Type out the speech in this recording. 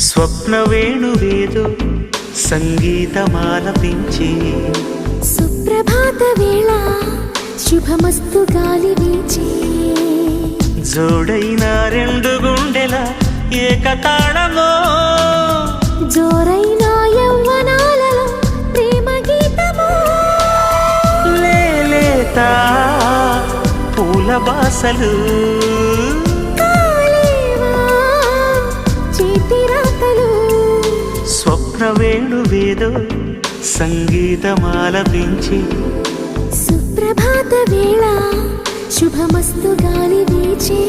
స్వప్న వేణువేదో సంగీతమాలపించి సుప్రభాత వేళ శుభమస్తు గాలి వీచి జోడైన రెండు గుండెల ఏకతాళమో జోరైన యవ్వనాలలో ప్రేమ గీతమో లేలేత పూల బాసలు కాలేవా చేతి రాతలు స్వప్న వేణువేదో సంగీతమాలపించి సుప్రభాత వేళ శుభమస్తు గాలి వీచే